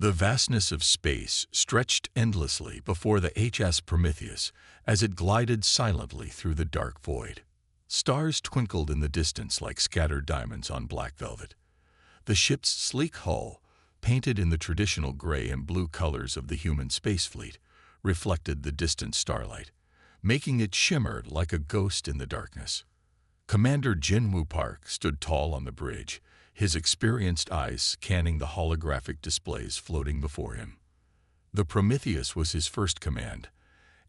The vastness of space stretched endlessly before the HS Prometheus as it glided silently through the dark void. Stars twinkled in the distance like scattered diamonds on black velvet. The ship's sleek hull, painted in the traditional gray and blue colors of the human space fleet, reflected the distant starlight, making it shimmer like a ghost in the darkness. Commander Jinwoo Park stood tall on the bridge, his experienced eyes scanning the holographic displays floating before him. The Prometheus was his first command,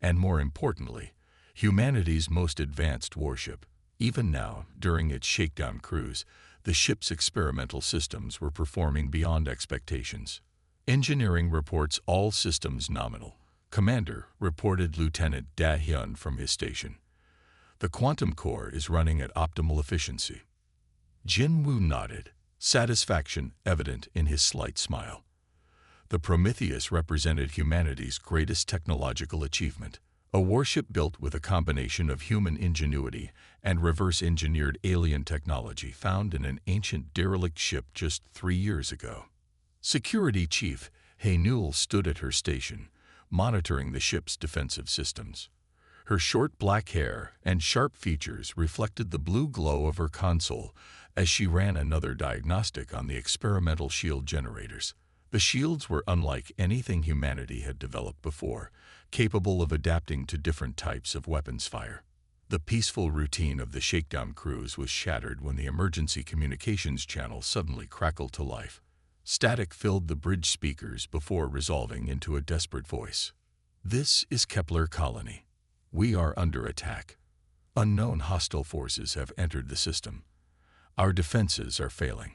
and more importantly, humanity's most advanced warship. Even now, during its shakedown cruise, the ship's experimental systems were performing beyond expectations. Engineering reports all systems nominal. Commander, reported Lieutenant Da Hyun from his station. The quantum core is running at optimal efficiency. Jinwoo nodded, satisfaction evident in his slight smile. The Prometheus represented humanity's greatest technological achievement, a warship built with a combination of human ingenuity and reverse-engineered alien technology found in an ancient derelict ship just 3 years ago. Security Chief Hae Newell stood at her station, monitoring the ship's defensive systems. Her short black hair and sharp features reflected the blue glow of her console as she ran another diagnostic on the experimental shield generators. The shields were unlike anything humanity had developed before, capable of adapting to different types of weapons fire. The peaceful routine of the shakedown cruise was shattered when the emergency communications channel suddenly crackled to life. Static filled the bridge speakers before resolving into a desperate voice. "This is Kepler Colony. We are under attack. Unknown hostile forces have entered the system. Our defenses are failing.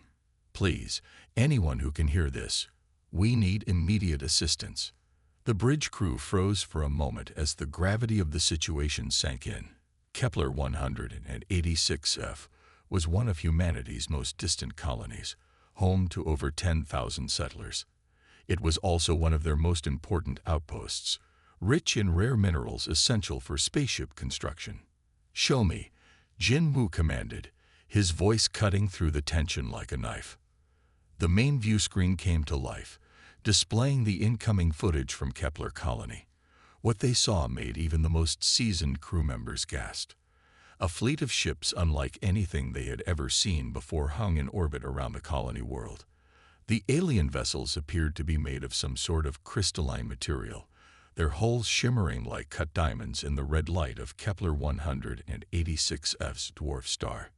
Please, anyone who can hear this, we need immediate assistance." The bridge crew froze for a moment as the gravity of the situation sank in. Kepler 186f was one of humanity's most distant colonies, home to over 10,000 settlers. It was also one of their most important outposts, rich in rare minerals essential for spaceship construction. "Show me," Jinwoo commanded, his voice cutting through the tension like a knife. The main view screen came to life, displaying the incoming footage from Kepler Colony. What they saw made even the most seasoned crew members gasp. A fleet of ships unlike anything they had ever seen before hung in orbit around the colony world. The alien vessels appeared to be made of some sort of crystalline material, their hulls shimmering like cut diamonds in the red light of Kepler 186f's dwarf star.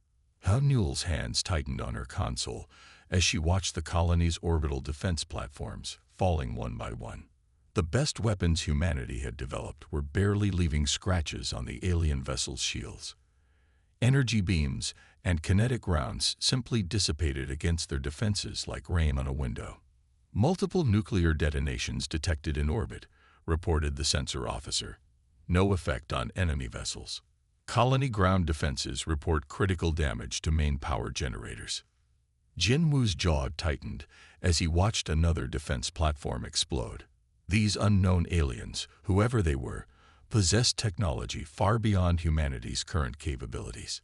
Hae Newell's hands tightened on her console as she watched the colony's orbital defense platforms falling one by one. The best weapons humanity had developed were barely leaving scratches on the alien vessel's shields. Energy beams and kinetic rounds simply dissipated against their defenses like rain on a window. "Multiple nuclear detonations detected in orbit," reported the sensor officer. "No effect on enemy vessels. Colony ground defenses report critical damage to main power generators." Jinwoo's jaw tightened as he watched another defense platform explode. These unknown aliens, whoever they were, possessed technology far beyond humanity's current capabilities.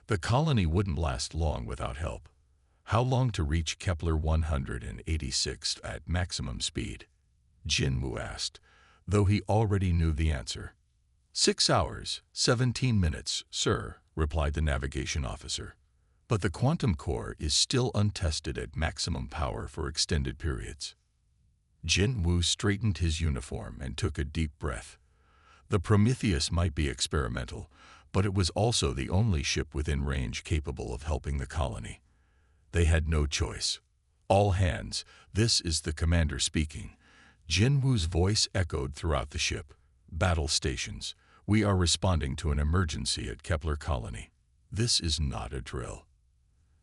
The colony wouldn't last long without help. How long to reach Kepler 186 at maximum speed? Jinwoo asked, though he already knew the answer. 6 hours, 17 minutes, sir, replied the navigation officer. But the quantum core is still untested at maximum power for extended periods. Jinwoo straightened his uniform and took a deep breath. The Prometheus might be experimental, but it was also the only ship within range capable of helping the colony. They had no choice. "All hands, this is the commander speaking." Jinwoo's voice echoed throughout the ship. "Battle stations, we are responding to an emergency at Kepler Colony. This is not a drill."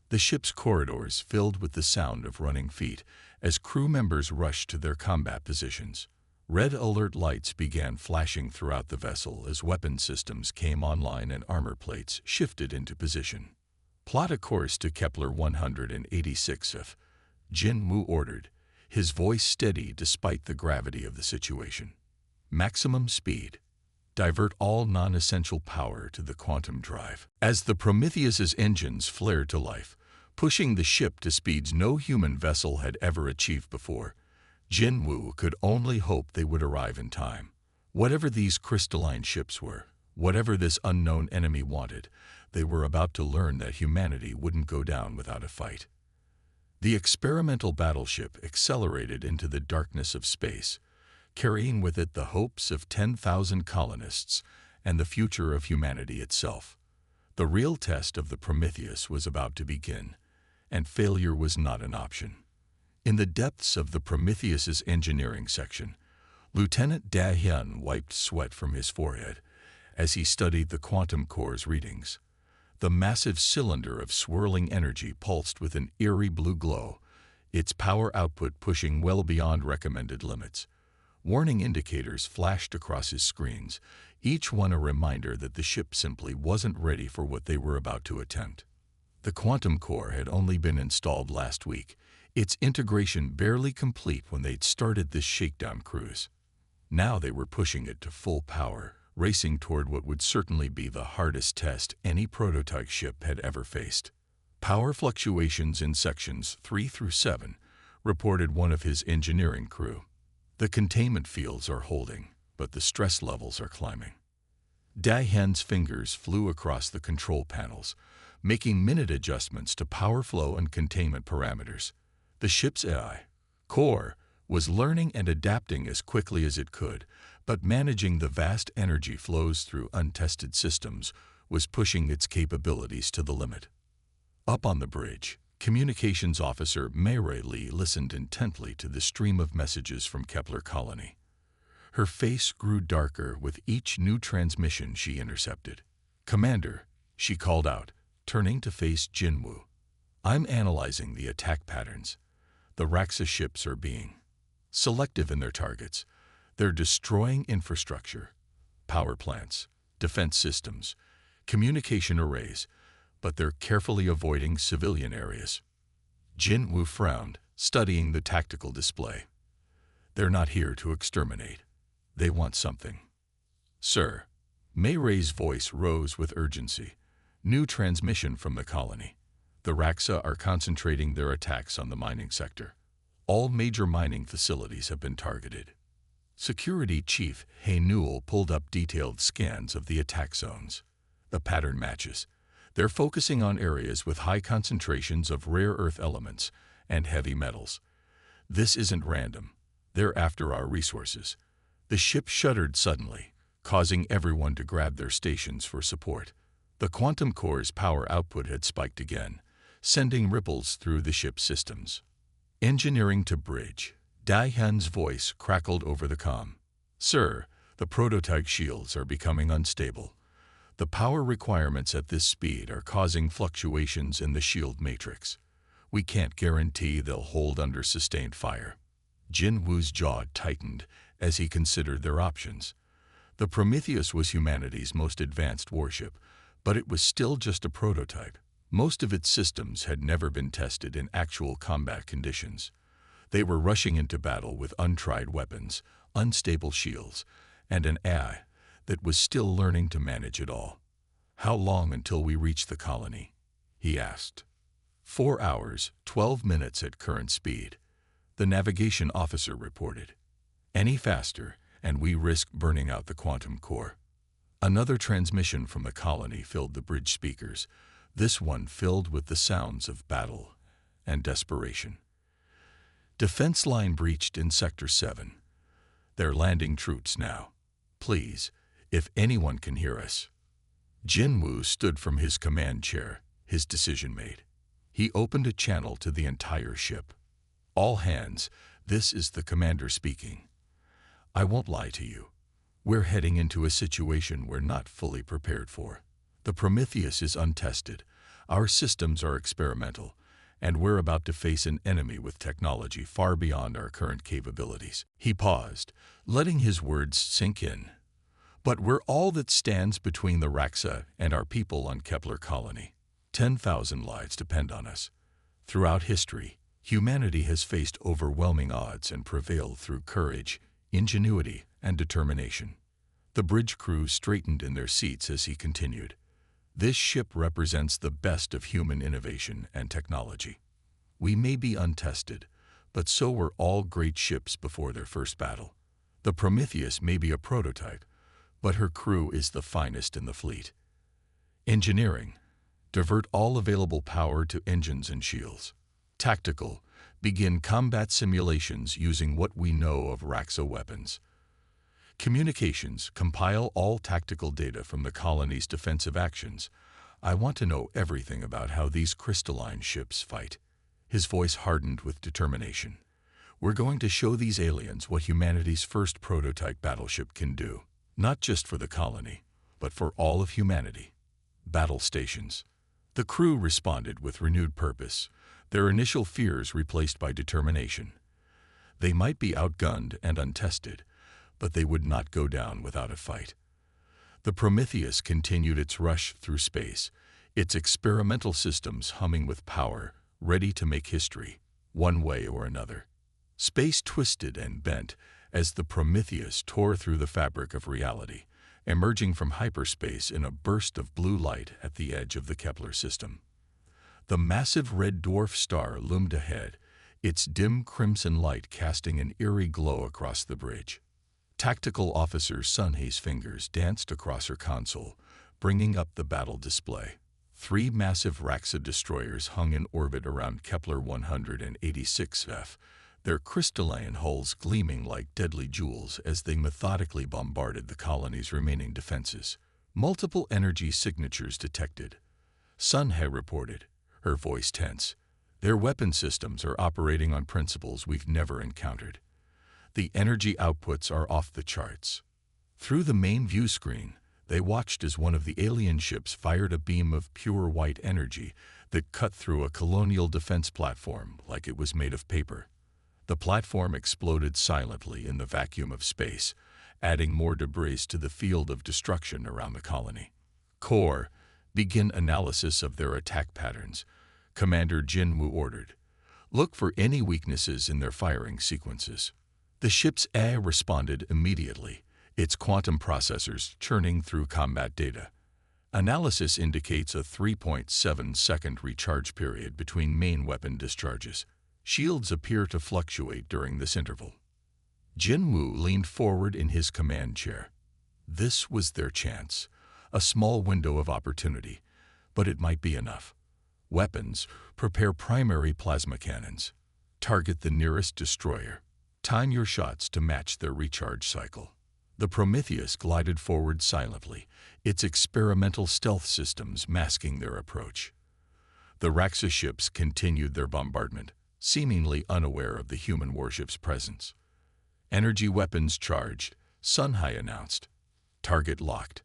The ship's corridors filled with the sound of running feet as crew members rushed to their combat positions. Red alert lights began flashing throughout the vessel as weapon systems came online and armor plates shifted into position. "Plot a course to Kepler 186f, Jinwoo ordered, his voice steady despite the gravity of the situation. "Maximum speed. Divert all non-essential power to the quantum drive." As the Prometheus's engines flared to life, pushing the ship to speeds no human vessel had ever achieved before, Jinwu could only hope they would arrive in time. Whatever these crystalline ships were, whatever this unknown enemy wanted, they were about to learn that humanity wouldn't go down without a fight. The experimental battleship accelerated into the darkness of space, carrying with it the hopes of 10,000 colonists and the future of humanity itself. The real test of the Prometheus was about to begin, and failure was not an option. In the depths of the Prometheus's engineering section, Lieutenant Da Hyun wiped sweat from his forehead as he studied the quantum core's readings. The massive cylinder of swirling energy pulsed with an eerie blue glow, its power output pushing well beyond recommended limits. Warning indicators flashed across his screens, each one a reminder that the ship simply wasn't ready for what they were about to attempt. The quantum core had only been installed last week, its integration barely complete when they'd started this shakedown cruise. Now they were pushing it to full power, racing toward what would certainly be the hardest test any prototype ship had ever faced. Power fluctuations in sections 3 through 7, reported one of his engineering crew. The containment fields are holding, but the stress levels are climbing. Da Hyun's fingers flew across the control panels, making minute adjustments to power flow and containment parameters. The ship's AI core was learning and adapting as quickly as it could, but managing the vast energy flows through untested systems was pushing its capabilities to the limit. Up on the bridge, Communications Officer Mayray Lee listened intently to the stream of messages from Kepler Colony. Her face grew darker with each new transmission she intercepted. "Commander," she called out, turning to face Jinwu. "I'm analyzing the attack patterns. The Raxa ships are being selective in their targets. They're destroying infrastructure, power plants, defense systems, communication arrays, but they're carefully avoiding civilian areas." Jinwu frowned, studying the tactical display. "They're not here to exterminate. They want something." "Sir." Mayray's voice rose with urgency. "New transmission from the colony. The Raxa are concentrating their attacks on the mining sector. All major mining facilities have been targeted." Security Chief He Newell pulled up detailed scans of the attack zones. The pattern matches. They're focusing on areas with high concentrations of rare earth elements and heavy metals. This isn't random. They're after our resources. The ship shuddered suddenly, causing everyone to grab their stations for support. The quantum core's power output had spiked again, sending ripples through the ship's systems. "Engineering to bridge." Da Hyun's voice crackled over the comm. "Sir, the prototype shields are becoming unstable. The power requirements at this speed are causing fluctuations in the shield matrix. We can't guarantee they'll hold under sustained fire." Jinwu's jaw tightened as he considered their options. The Prometheus was humanity's most advanced warship, but it was still just a prototype. Most of its systems had never been tested in actual combat conditions. They were rushing into battle with untried weapons, unstable shields, and an AI that was still learning to manage it all. "How long until we reach the colony?" he asked. 4 hours, 12 minutes at current speed," the navigation officer reported. "Any faster, and we risk burning out the quantum core." Another transmission from the colony filled the bridge speakers, this one filled with the sounds of battle and desperation. "Defense line breached in Sector 7. They're landing troops now. Please, if anyone can hear us." Jinwu stood from his command chair, his decision made. He opened a channel to the entire ship. "All hands, this is the commander speaking. I won't lie to you. We're heading into a situation we're not fully prepared for. The Prometheus is untested, our systems are experimental, and we're about to face an enemy with technology far beyond our current capabilities." He paused, letting his words sink in. "But we're all that stands between the Raxa and our people on Kepler Colony. 10,000 lives depend on us. Throughout history, humanity has faced overwhelming odds and prevailed through courage, ingenuity, and determination." The bridge crew straightened in their seats as he continued. "This ship represents the best of human innovation and technology. We may be untested, But so were all great ships before their first battle. The Prometheus may be a prototype, but her crew is the finest in the fleet. Engineering. Divert all available power to engines and shields. Tactical. Begin combat simulations using what we know of Raxa weapons. Communications. Compile all tactical data from the colony's defensive actions. I want to know everything about how these crystalline ships fight. His voice hardened with determination. We're going to show these aliens what humanity's first prototype battleship can do. Not just for the colony, but for all of humanity. Battle stations. The crew responded with renewed purpose, their initial fears replaced by determination. They might be outgunned and untested, but they would not go down without a fight. The Prometheus continued its rush through space, its experimental systems humming with power, ready to make history, one way or another. Space twisted and bent as the Prometheus tore through the fabric of reality, emerging from hyperspace in a burst of blue light at the edge of the Kepler system. The massive red dwarf star loomed ahead, its dim crimson light casting an eerie glow across the bridge. Tactical Officer Sunhay's fingers danced across her console, bringing up the battle display. 3 massive Raxa destroyers hung in orbit around Kepler 186f, their crystalline hulls gleaming like deadly jewels as they methodically bombarded the colony's remaining defenses. Multiple energy signatures detected. Sunhay reported, her voice tense. Their weapon systems are operating on principles we've never encountered. The energy outputs are off the charts. Through the main view screen, they watched as one of the alien ships fired a beam of pure white energy that cut through a colonial defense platform like it was made of paper. The platform exploded silently in the vacuum of space, adding more debris to the field of destruction around the colony. Core, begin analysis of their attack patterns, Commander Jinwoo ordered. Look for any weaknesses in their firing sequences. The ship's AI responded immediately, its quantum processors churning through combat data. Analysis indicates a 3.7-second recharge period between main weapon discharges. Shields appear to fluctuate during this interval. Jinwoo leaned forward in his command chair. This was their chance, a small window of opportunity, but it might be enough. Weapons, prepare primary plasma cannons. Target the nearest destroyer. Time your shots to match their recharge cycle. The Prometheus glided forward silently, its experimental stealth systems masking their approach. The Raxa ships continued their bombardment, seemingly unaware of the human warship's presence. Energy weapons charged, Sunhai announced. Target locked.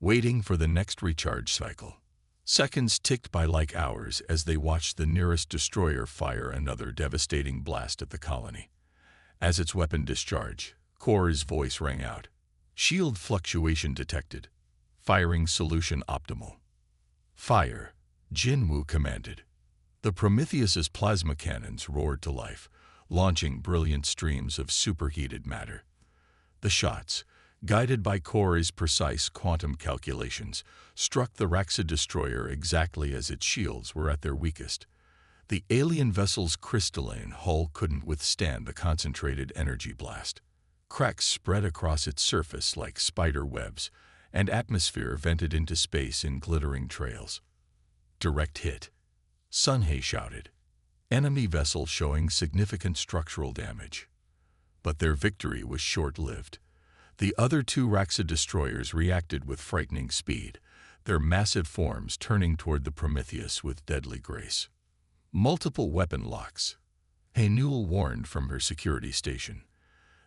Waiting for the next recharge cycle. Seconds ticked by like hours as they watched the nearest destroyer fire another devastating blast at the colony. As its weapon discharged, Core's voice rang out. Shield fluctuation detected. Firing solution optimal. Fire, Jinwoo commanded. The Prometheus's plasma cannons roared to life, launching brilliant streams of superheated matter. The shots, guided by Core's precise quantum calculations, struck the Raxa destroyer exactly as its shields were at their weakest. The alien vessel's crystalline hull couldn't withstand the concentrated energy blast. Cracks spread across its surface like spider webs, and atmosphere vented into space in glittering trails. Direct hit. Sunhei shouted. Enemy vessel showing significant structural damage. But their victory was short-lived. The other 2 Raxa destroyers reacted with frightening speed, their massive forms turning toward the Prometheus with deadly grace. Multiple weapon locks. Haynul warned from her security station.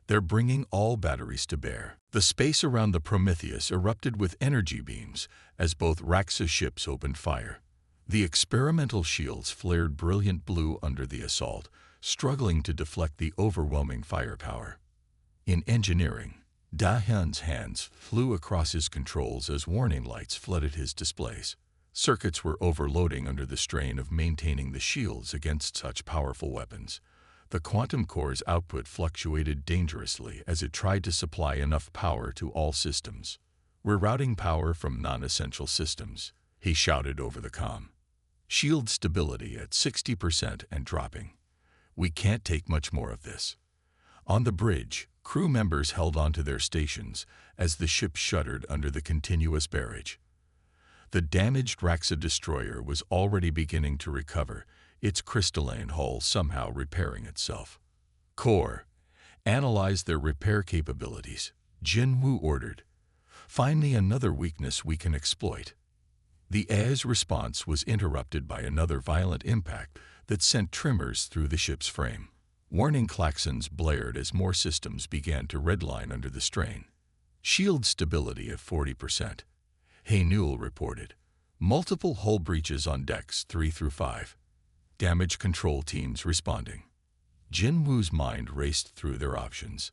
They're bringing all batteries to bear. The space around the Prometheus erupted with energy beams as both Raxa ships opened fire. The experimental shields flared brilliant blue under the assault, struggling to deflect the overwhelming firepower. In engineering, Da-Hyun's hands flew across his controls as warning lights flooded his displays. Circuits were overloading under the strain of maintaining the shields against such powerful weapons. The quantum core's output fluctuated dangerously as it tried to supply enough power to all systems. We're routing power from non-essential systems, he shouted over the comm. Shield stability at 60% and dropping. We can't take much more of this. On the bridge, crew members held onto their stations as the ship shuddered under the continuous barrage. The damaged Raxa destroyer was already beginning to recover, its crystalline hull somehow repairing itself. Core, analyze their repair capabilities, Jin Woo ordered. Find me another weakness we can exploit. The AI's response was interrupted by another violent impact that sent tremors through the ship's frame. Warning klaxons blared as more systems began to redline under the strain. Shield stability at 40%. Hey Newell reported. Multiple hull breaches on decks 3 through 5. Damage control teams responding. Jin Woo's mind raced through their options.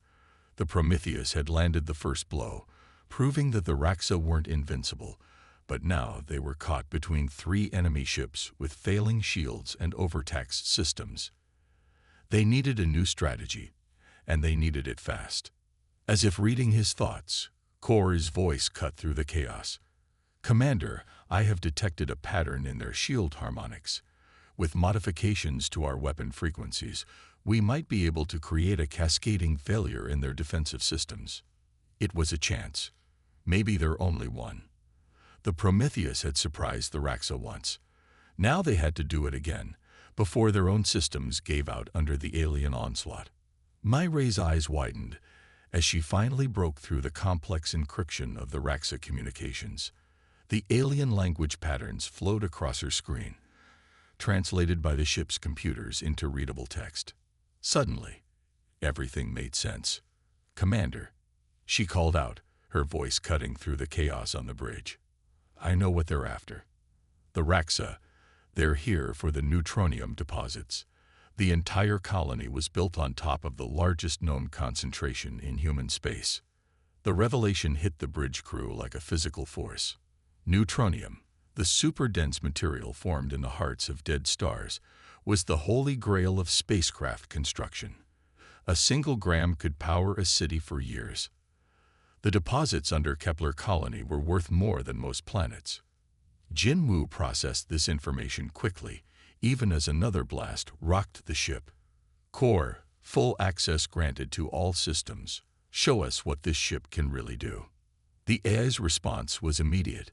The Prometheus had landed the first blow, proving that the Raxa weren't invincible, but now they were caught between 3 enemy ships with failing shields and overtaxed systems. They needed a new strategy, and they needed it fast. As if reading his thoughts, Core's voice cut through the chaos. Commander, I have detected a pattern in their shield harmonics. With modifications to our weapon frequencies, we might be able to create a cascading failure in their defensive systems. It was a chance, maybe their only one. The Prometheus had surprised the Raxa once. Now they had to do it again, before their own systems gave out under the alien onslaught. Myray's eyes widened as she finally broke through the complex encryption of the Raxa communications. The alien language patterns flowed across her screen, translated by the ship's computers into readable text. Suddenly, everything made sense. Commander, she called out, her voice cutting through the chaos on the bridge. I know what they're after. The Raxa, they're here for the neutronium deposits. The entire colony was built on top of the largest known concentration in human space. The revelation hit the bridge crew like a physical force. Neutronium, the super-dense material formed in the hearts of dead stars, was the holy grail of spacecraft construction. A single gram could power a city for years. The deposits under Kepler colony were worth more than most planets. Jin Woo processed this information quickly, even as another blast rocked the ship. Core, full access granted to all systems. Show us what this ship can really do. The AI's response was immediate.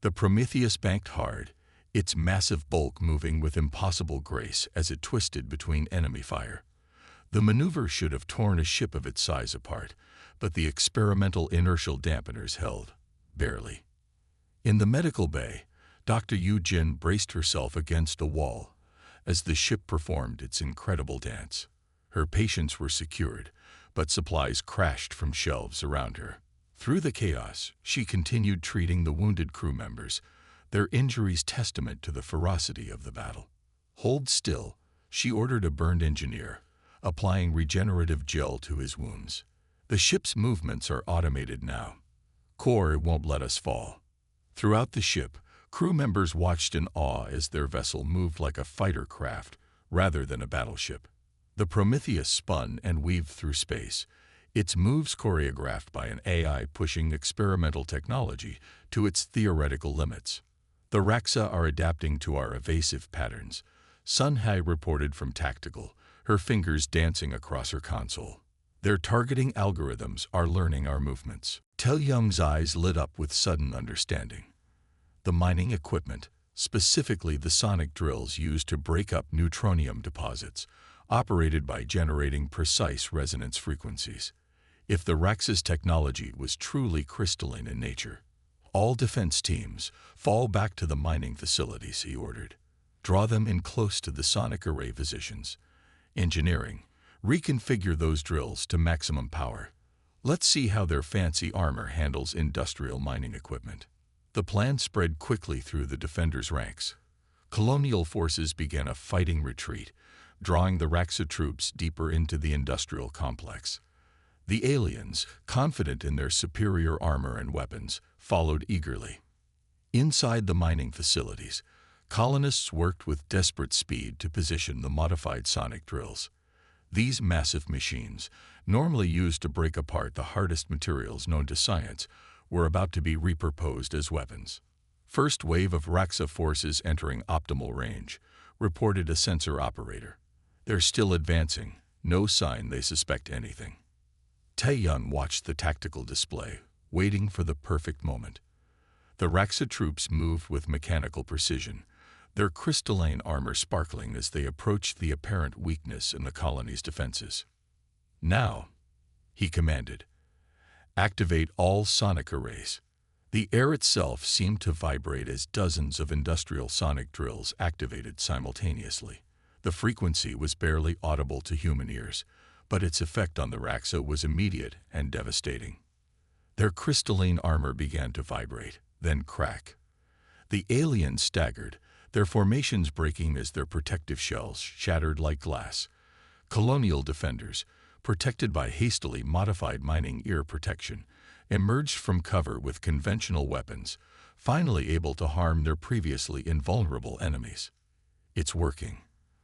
The Prometheus banked hard, its massive bulk moving with impossible grace as it twisted between enemy fire. The maneuver should have torn a ship of its size apart, but the experimental inertial dampeners held, barely. In the medical bay, Dr. Yu Jin braced herself against a wall as the ship performed its incredible dance. Her patients were secured, but supplies crashed from shelves around her. Through the chaos, she continued treating the wounded crew members, their injuries testament to the ferocity of the battle. Hold still, she ordered a burned engineer, applying regenerative gel to his wounds. The ship's movements are automated now. Core won't let us fall. Throughout the ship, crew members watched in awe as their vessel moved like a fighter craft rather than a battleship. The Prometheus spun and weaved through space, its moves choreographed by an AI pushing experimental technology to its theoretical limits. The Raxa are adapting to our evasive patterns, Sun Hai reported from Tactical, her fingers dancing across her console. Their targeting algorithms are learning our movements. Tel Young's eyes lit up with sudden understanding. The mining equipment, specifically the sonic drills used to break up neutronium deposits, operated by generating precise resonance frequencies. If the Raxa's technology was truly crystalline in nature, all defense teams fall back to the mining facilities, he ordered. Draw them in close to the sonic array positions. Engineering, reconfigure those drills to maximum power. Let's see how their fancy armor handles industrial mining equipment. The plan spread quickly through the defenders' ranks. Colonial forces began a fighting retreat, drawing the Raxa troops deeper into the industrial complex. The aliens, confident in their superior armor and weapons, followed eagerly. Inside the mining facilities, colonists worked with desperate speed to position the modified sonic drills. These massive machines, normally used to break apart the hardest materials known to science, were about to be repurposed as weapons. First wave of Raxa forces entering optimal range, reported a sensor operator. They're still advancing, no sign they suspect anything. Tae-young watched the tactical display, waiting for the perfect moment. The Raksa troops moved with mechanical precision, their crystalline armor sparkling as they approached the apparent weakness in the colony's defenses. "Now," he commanded, "activate all sonic arrays." The air itself seemed to vibrate as dozens of industrial sonic drills activated simultaneously. The frequency was barely audible to human ears, but its effect on the Raksa was immediate and devastating. Their crystalline armor began to vibrate, then crack. The aliens staggered, their formations breaking as their protective shells shattered like glass. Colonial defenders, protected by hastily modified mining ear protection, emerged from cover with conventional weapons, finally able to harm their previously invulnerable enemies. "It's working,"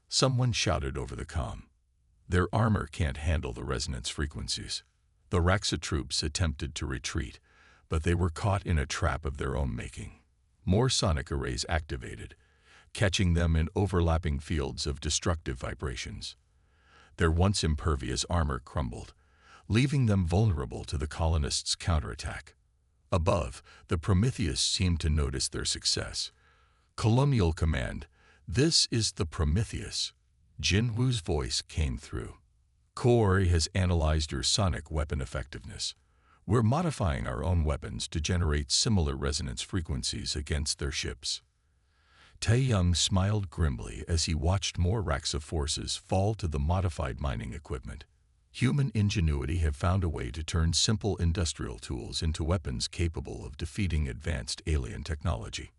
someone shouted over the comm. "Their armor can't handle the resonance frequencies." The Raksa troops attempted to retreat, but they were caught in a trap of their own making. More sonic arrays activated, catching them in overlapping fields of destructive vibrations. Their once impervious armor crumbled, leaving them vulnerable to the colonists' counterattack. Above, the Prometheus seemed to notice their success. "Colonial Command, this is the Prometheus." Jinwoo's voice came through. "Corps has analyzed your sonic weapon effectiveness. We're modifying our own weapons to generate similar resonance frequencies against their ships." Tae-young smiled grimly as he watched more Raksa forces fall to the modified mining equipment. Human ingenuity had found a way to turn simple industrial tools into weapons capable of defeating advanced alien technology.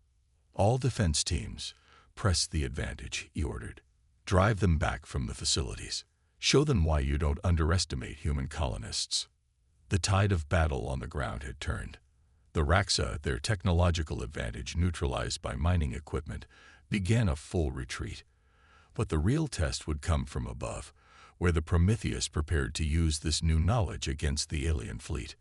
"All defense teams, press the advantage," he ordered. "Drive them back from the facilities. Show them why you don't underestimate human colonists." The tide of battle on the ground had turned. The Raksa, their technological advantage neutralized by mining equipment, began a full retreat. But the real test would come from above, where the Prometheus prepared to use this new knowledge against the alien fleet.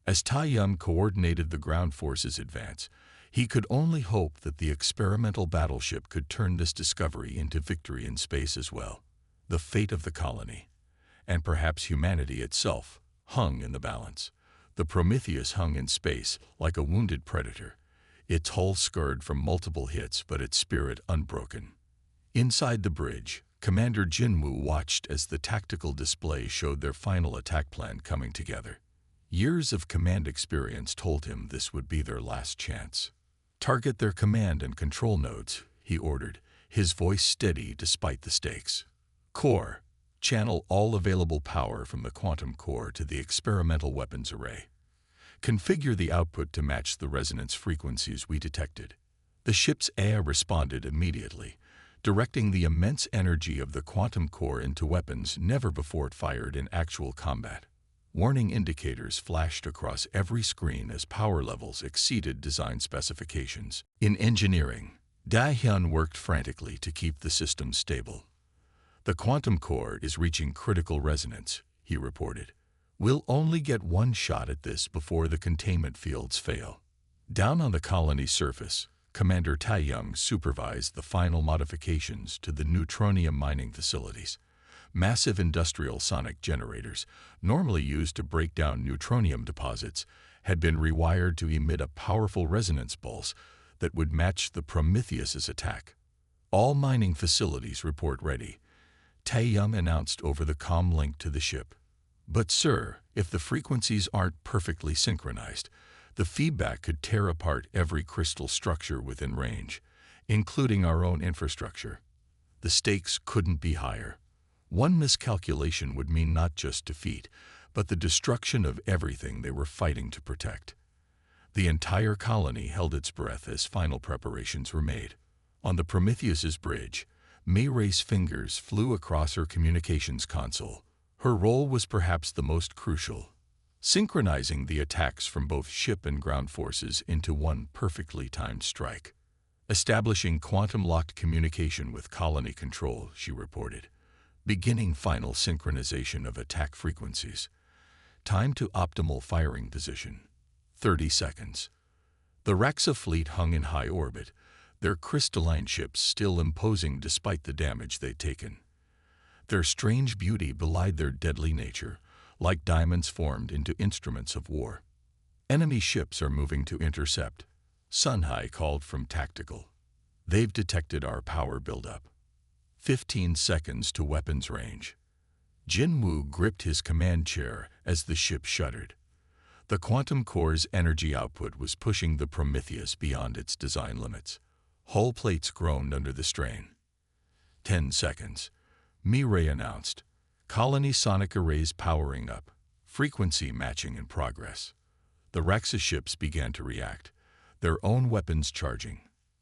As Tae-young coordinated the ground forces' advance, he could only hope that the experimental battleship could turn this discovery into victory in space as well. The fate of the colony, and perhaps humanity itself, hung in the balance. The Prometheus hung in space like a wounded predator, its hull scarred from multiple hits but its spirit unbroken. Inside the bridge, Commander Jinwoo watched as the tactical display showed their final attack plan coming together. Years of command experience told him this would be their last chance. "Target their command and control nodes," he ordered, his voice steady despite the stakes. "Core, channel all available power from the quantum core to the experimental weapons array. Configure the output to match the resonance frequencies we detected." The ship's AI responded immediately, directing the immense energy of the quantum core into weapons never before fired in actual combat. Warning indicators flashed across every screen as power levels exceeded design specifications. In engineering, Dae-hyun worked frantically to keep the system stable. "The quantum core is reaching critical resonance," he reported. "We'll only get one shot at this before the containment fields fail." Down on the colony's surface, Commander Tae-young supervised the final modifications to the neutronium mining facilities. Massive industrial sonic generators, normally used to break down neutronium deposits, had been rewired to emit a powerful resonance pulse that would match the Prometheus's attack. "All mining facilities report ready," Tae-young announced over the comm link to the ship. "But sir, if the frequencies aren't perfectly synchronized, the feedback could tear apart every crystal structure within range, including our own infrastructure." The stakes couldn't be higher. One miscalculation would mean not just defeat, but the destruction of everything they were fighting to protect. The entire colony held its breath as final preparations were made. On the Prometheus's bridge, Mayre's fingers flew across her communications console. Her role was perhaps the most crucial, synchronizing the attacks from both ship and ground forces into one perfectly timed strike. "Establishing quantum-locked communication with colony control," she reported. "Beginning final synchronization of attack frequencies. Time to optimal firing position. 30 seconds." The Raksa fleet hung in high orbit, their crystalline ships still imposing despite the damage they'd taken. Their strange beauty belied their deadly nature, like diamonds formed into instruments of war. Enemy ships are moving to intercept. Sunhai called from tactical. They've detected our power buildup. 15 seconds to weapons range. Jinwoo gripped his command chair as the ship shuddered. The quantum core's energy output was pushing the Prometheus beyond its design limits. Hull plates groaned under the strain. 10 seconds. Mirai announced. Colony sonic arrays powering up. Frequency matching in progress. The Raxa ships began to react, their own weapons charging.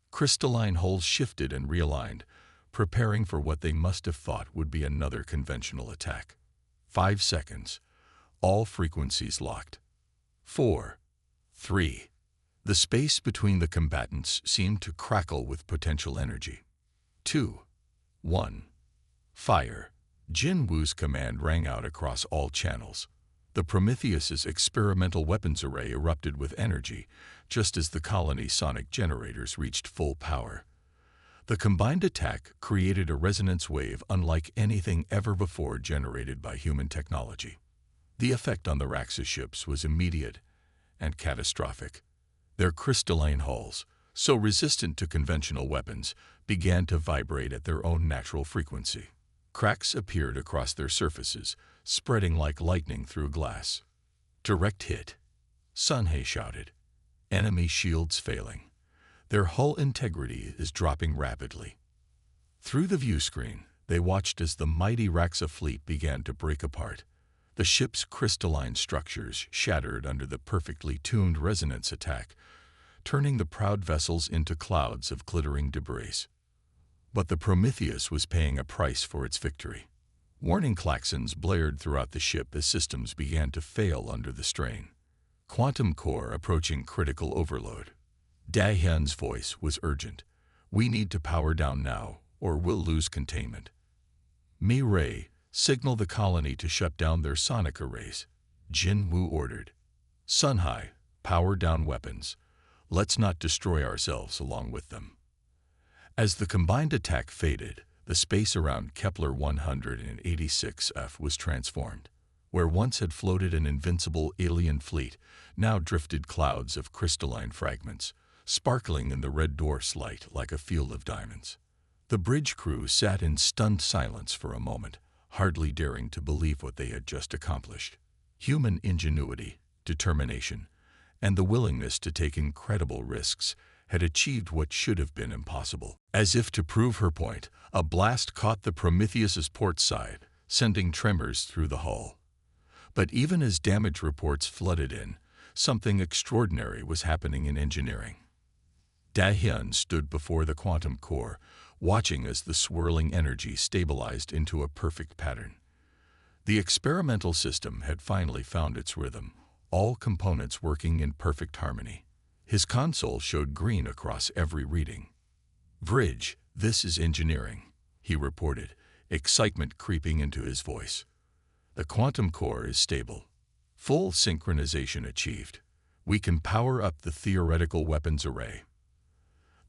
Crystalline hulls shifted and realigned, preparing for what they must have thought would be another conventional attack. 5 seconds. All frequencies locked. 4, 3. The space between the combatants seemed to crackle with potential energy. 2, 1. Fire. Jinwoo's command rang out across all channels. The Prometheus's experimental weapons array erupted with energy, just as the colony's sonic generators reached full power. The combined attack created a resonance wave unlike anything ever before generated by human technology. The effect on the Raxa ships was immediate and catastrophic. Their crystalline hulls, so resistant to conventional weapons, began to vibrate at their own natural frequency. Cracks appeared across their surfaces, spreading like lightning through glass. Direct hit. Sunhei shouted. Enemy shields failing. Their hull integrity is dropping rapidly. Through the view screen, they watched as the mighty Raxa fleet began to break apart. The ship's crystalline structures shattered under the perfectly tuned resonance attack, turning the proud vessels into clouds of glittering debris. But the Prometheus was paying a price for its victory. Warning klaxons blared throughout the ship as systems began to fail under the strain. Quantum core approaching critical overload. Dahyun's voice was urgent. We need to power down now, or we'll lose containment. Mirai, signal the colony to shut down their sonic arrays. Jinwoo ordered. Sunhai, power down weapons. Let's not destroy ourselves along with them. As the combined attack faded, the space around Kepler 186f was transformed. Where once had floated an invincible alien fleet, now drifted clouds of crystalline fragments, sparkling in the red dwarf's light like a field of diamonds. The bridge crew sat in stunned silence for a moment, hardly daring to believe what they had just accomplished. Human ingenuity, determination, and the willingness to take incredible risks had achieved what should have been impossible. As if to prove her point, a blast caught the Prometheus's port side, sending tremors through the hull. But even as damage reports flooded in, something extraordinary was happening in engineering. Dahyun stood before the quantum core, watching as the swirling energy stabilized into a perfect pattern. The experimental system had finally found its rhythm, all components working in perfect harmony. His console showed green across every reading. "Bridge, this is engineering," he reported, excitement creeping into his voice. "The quantum core is stable. Full synchronization achieved. We can power up the theoretical weapons array."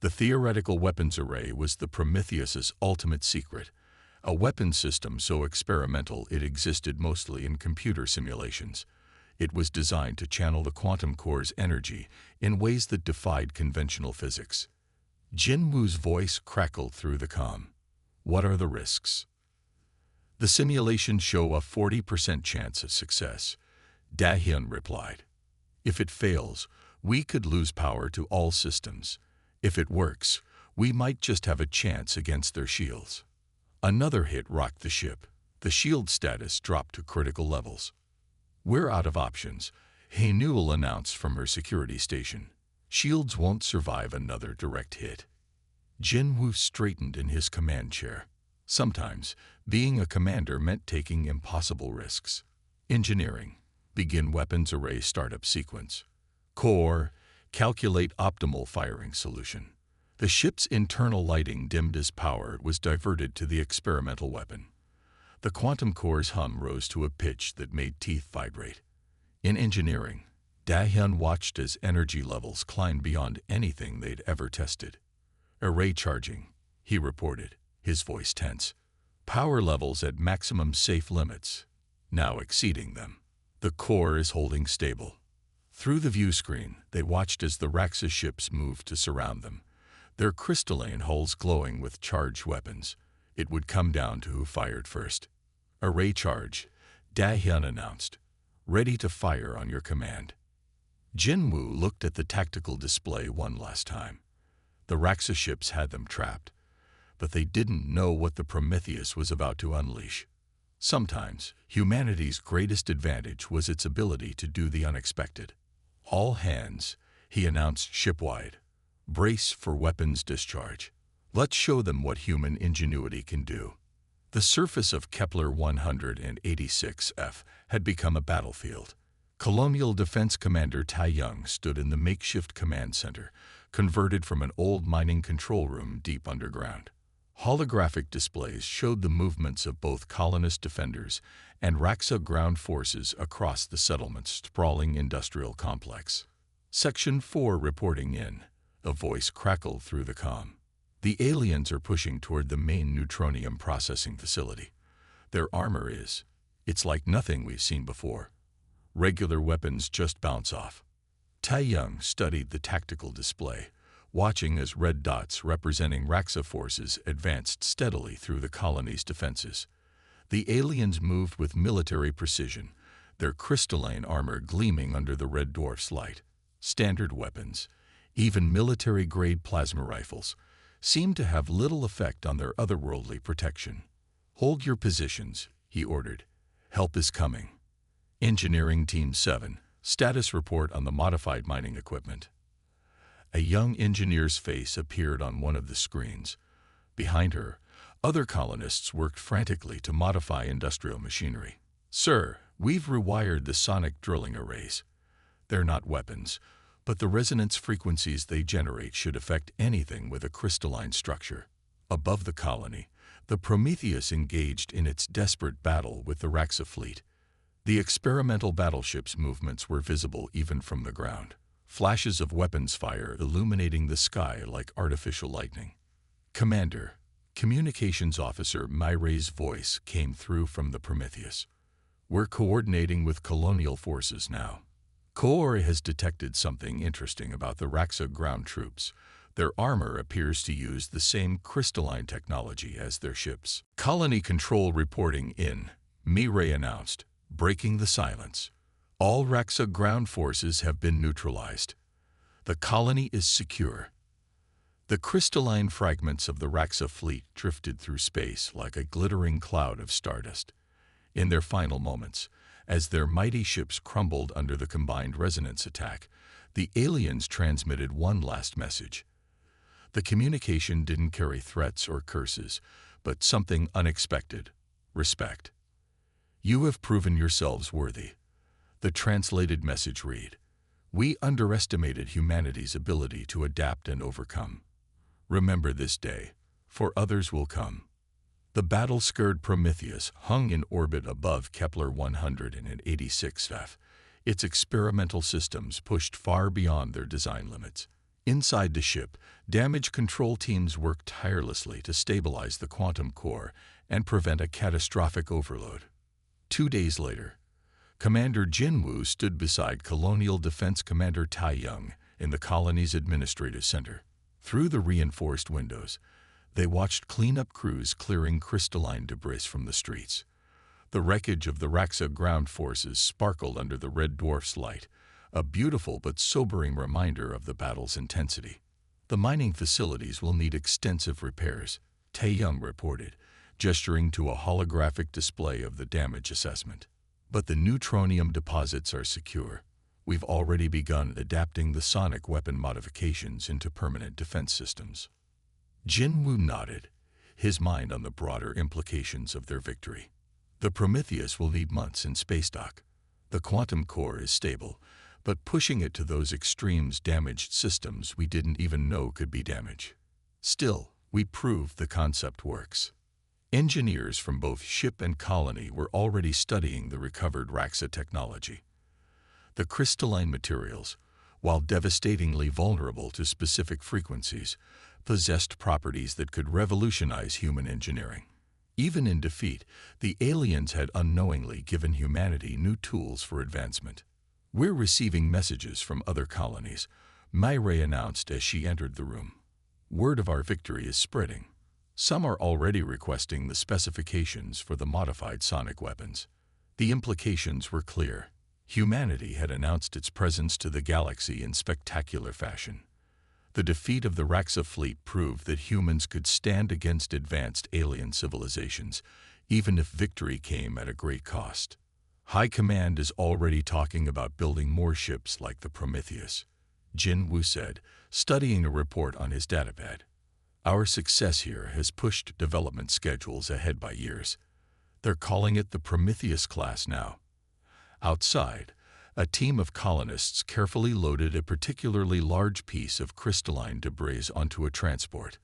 The theoretical weapons array was the Prometheus's ultimate secret, a weapon system so experimental it existed mostly in computer simulations. It was designed to channel the quantum core's energy in ways that defied conventional physics. Jinwoo's voice crackled through the comm. "What are the risks?" "The simulations show a 40% chance of success," Dahyun replied. "If it fails, we could lose power to all systems. If it works, we might just have a chance against their shields." Another hit rocked the ship. The shield status dropped to critical levels. "We're out of options," Haenul announced from her security station. "Shields won't survive another direct hit." Jinwoo straightened in his command chair. Sometimes, being a commander meant taking impossible risks. Engineering. Begin weapons array startup sequence. Core. Calculate optimal firing solution. The ship's internal lighting dimmed as power was diverted to the experimental weapon. The quantum core's hum rose to a pitch that made teeth vibrate. In engineering, Dahyun watched as energy levels climbed beyond anything they'd ever tested. "Array charging," he reported, his voice tense. Power levels at maximum safe limits, now exceeding them. The core is holding stable. Through the view screen, they watched as the Raxa ships moved to surround them, their crystalline hulls glowing with charged weapons. It would come down to who fired first. "Array charge," Da-hyun announced. "Ready to fire on your command." Jinwoo looked at the tactical display one last time. The Raxa ships had them trapped, but they didn't know what the Prometheus was about to unleash. Sometimes, humanity's greatest advantage was its ability to do the unexpected. "All hands," he announced shipwide. "Brace for weapons discharge. Let's show them what human ingenuity can do." The surface of Kepler 186f had become a battlefield. Colonial Defense Commander Tae-young stood in the makeshift command center, converted from an old mining control room deep underground. Holographic displays showed the movements of both colonist defenders and Raxa ground forces across the settlement's sprawling industrial complex. Section 4 reporting in. A voice crackled through the comm. "The aliens are pushing toward the main neutronium processing facility. Their armor it's like nothing we've seen before. Regular weapons just bounce off." Tae-young studied the tactical display, watching as red dots representing Raxa forces advanced steadily through the colony's defenses. The aliens moved with military precision, their crystalline armor gleaming under the red dwarf's light. Standard weapons, even military-grade plasma rifles, seemed to have little effect on their otherworldly protection. "Hold your positions," he ordered. "Help is coming." Engineering Team 7, status report on the modified mining equipment. A young engineer's face appeared on one of the screens. Behind her, other colonists worked frantically to modify industrial machinery. "Sir, we've rewired the sonic drilling arrays. They're not weapons, but the resonance frequencies they generate should affect anything with a crystalline structure." Above the colony, the Prometheus engaged in its desperate battle with the Raxa fleet. The experimental battleship's movements were visible even from the ground. Flashes of weapons fire illuminating the sky like artificial lightning. "Commander," Communications Officer Myray's voice came through from the Prometheus. "We're coordinating with colonial forces now. Core has detected something interesting about the Raxa ground troops. Their armor appears to use the same crystalline technology as their ships." "Colony control reporting in," Myray announced, breaking the silence. "All Raxa ground forces have been neutralized. The colony is secure." The crystalline fragments of the Raxa fleet drifted through space like a glittering cloud of stardust. In their final moments, as their mighty ships crumbled under the combined resonance attack, the aliens transmitted one last message. The communication didn't carry threats or curses, but something unexpected: respect. "You have proven yourselves worthy." The translated message read, "We underestimated humanity's ability to adapt and overcome. Remember this day, for others will come." The battle-scarred Prometheus hung in orbit above Kepler 186f, its experimental systems pushed far beyond their design limits. Inside the ship, damage control teams worked tirelessly to stabilize the quantum core and prevent a catastrophic overload. 2 days later, Commander Jinwoo stood beside Colonial Defense Commander Tae-young in the colony's administrative center. Through the reinforced windows, they watched cleanup crews clearing crystalline debris from the streets. The wreckage of the Raxa ground forces sparkled under the red dwarf's light, a beautiful but sobering reminder of the battle's intensity. "The mining facilities will need extensive repairs," Tae-young reported, gesturing to a holographic display of the damage assessment. "But the neutronium deposits are secure. We've already begun adapting the sonic weapon modifications into permanent defense systems." Jinwoo nodded, his mind on the broader implications of their victory. "The Prometheus will need months in space dock. The quantum core is stable, but pushing it to those extremes damaged systems we didn't even know could be damaged. Still, we proved the concept works." Engineers from both ship and colony were already studying the recovered Raxa technology. The crystalline materials, while devastatingly vulnerable to specific frequencies, possessed properties that could revolutionize human engineering. Even in defeat, the aliens had unknowingly given humanity new tools for advancement. "We're receiving messages from other colonies," Myre announced as she entered the room. "Word of our victory is spreading. Some are already requesting the specifications for the modified sonic weapons." The implications were clear. Humanity had announced its presence to the galaxy in spectacular fashion. The defeat of the Raxa fleet proved that humans could stand against advanced alien civilizations, even if victory came at a great cost. High Command is already talking about building more ships like the Prometheus, Jin Wu said, studying a report on his datapad. "Our success here has pushed development schedules ahead by years. They're calling it the Prometheus class now." Outside, a team of colonists carefully loaded a particularly large piece of crystalline debris onto a transport.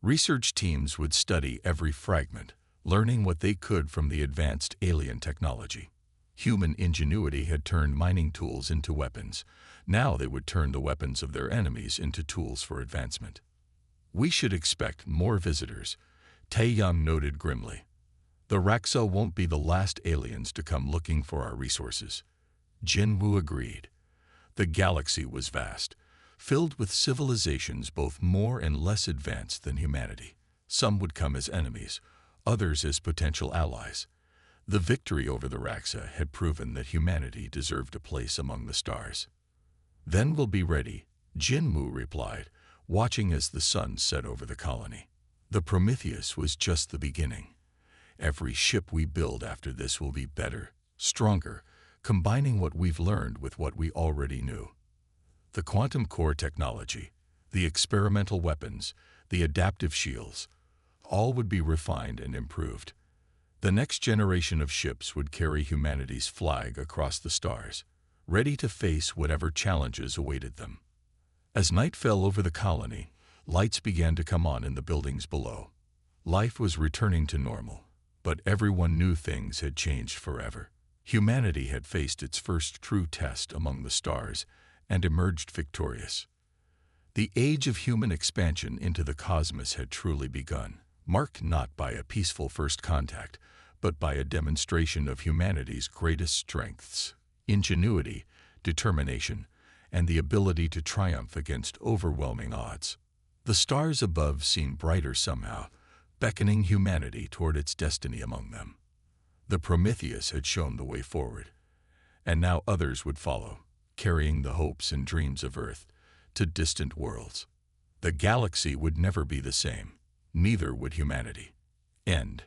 Research teams would study every fragment, learning what they could from the advanced alien technology. Human ingenuity had turned mining tools into weapons. Now they would turn the weapons of their enemies into tools for advancement. "We should expect more visitors," Taeyang noted grimly. "The Raxa won't be the last aliens to come looking for our resources." Jin Wu agreed. The galaxy was vast, filled with civilizations both more and less advanced than humanity. Some would come as enemies, others as potential allies. The victory over the Raxa had proven that humanity deserved a place among the stars. "Then we'll be ready," Jin Wu replied, watching as the sun set over the colony. "The Prometheus was just the beginning. Every ship we build after this will be better, stronger, combining what we've learned with what we already knew. The quantum core technology, the experimental weapons, the adaptive shields, all would be refined and improved. The next generation of ships would carry humanity's flag across the stars, ready to face whatever challenges awaited them." As night fell over the colony, lights began to come on in the buildings below. Life was returning to normal, but everyone knew things had changed forever. Humanity had faced its first true test among the stars and emerged victorious. The age of human expansion into the cosmos had truly begun, marked not by a peaceful first contact, but by a demonstration of humanity's greatest strengths: ingenuity, determination, and the ability to triumph against overwhelming odds. The stars above seemed brighter somehow, beckoning humanity toward its destiny among them. The Prometheus had shown the way forward, and now others would follow, carrying the hopes and dreams of Earth to distant worlds. The galaxy would never be the same, neither would humanity. End.